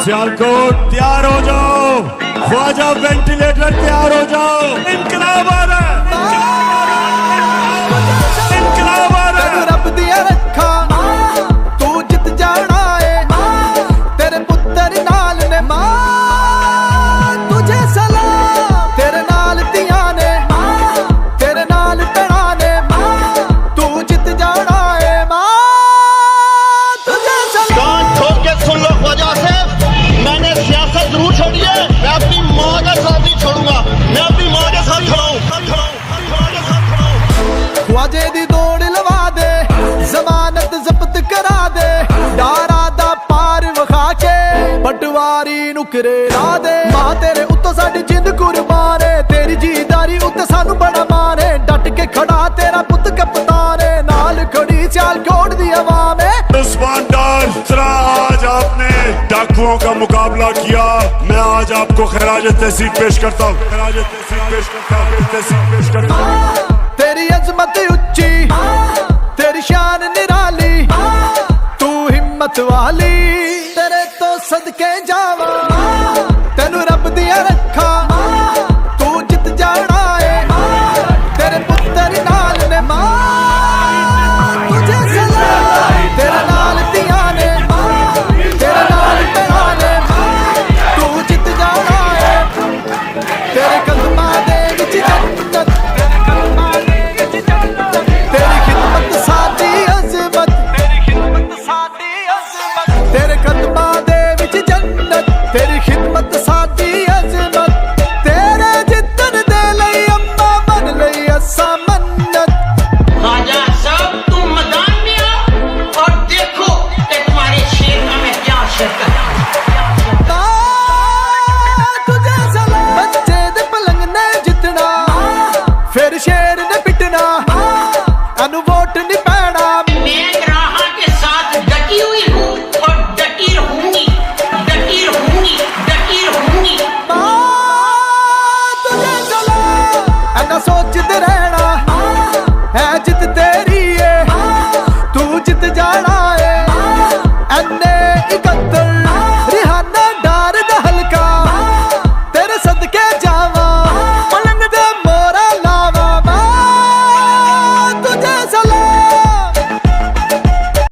सियालकोट तैयार हो जाओ, ख्वाजा वेंटिलेटर तैयार हो जाओ। इनकलाब आ रहा है, इनकलाब आ रहा है। रब दिया रखा तू जित जाना है, तेरे पुत्र नाल ने मां तुझे सलाम, तेरे नाल दिया ने तेरे नाल भैणा ने, तू जित जाना है मां तुझे सलाम। कान ठोक के सुन लो ख्वाजा से, मैंने सियासत जरूर छोड़ी है, मैं अपनी माँ का साथ नहीं छोड़ूंगा, मैं अपनी माँ के साथ खड़ा हूँ, ख्वाजे दी दौड़ लवा दे, जमानत जब्त करा दे, डारा दा पार विखा के पटवारी नुकरे ला दे। मां तेरे उत्तों साडी जिंद कुर्बान है, तेरी जीदारी उत्ते सानू बड़ा मान है, डट के खड़ा तेरा पुत कप्तान है, नाल खड़ी सियालकोट दी आवाम है। उस्मान डार, जरा आज आपने डाकुओं का मुकाबला किया, मैं आज आपको खराज तहसीन पेश करता हूँ, खराज तहसीन पेश करता हूँ, तहसीन पेश करता हूँ। तेरी अजमत उच्ची, तेरी शान निराली, तू हिम्मत वाली, तेरे तो सदके जावा, तेनू रब दिया रखा तू जित जाना है, तेरे पुत्र नाल ने मां तुझे सलाम, तेरे नाल दिया ने तेरे नाल भैणा ने, तू जित जाना है, तेरे कदमां दे विच जन्नत, तेरी खिदमत साडी अज़मत, तेरे कदमां दे विच जन्नत, तेरी खिदमत साडी अज़मत, तेरे जितन दे लई अम्मा मन लई असा मन्नत। ख्वाजा साहब तुम मैदान में आओ और देखो कि तुम्हारे शेर का मैं क्या शिरकत। तुझे सलाम, बच्चे दे पलंग ने जितना, फिर शेर ने पिटना, अनु वोट नहीं पैना। मैं ग्राहा के साथ डटी हुई हूँ और डटी रहूंगी, डटी रहूंगी, डटी रहूंगी। तुझे सलाम, ऐना सोचते रह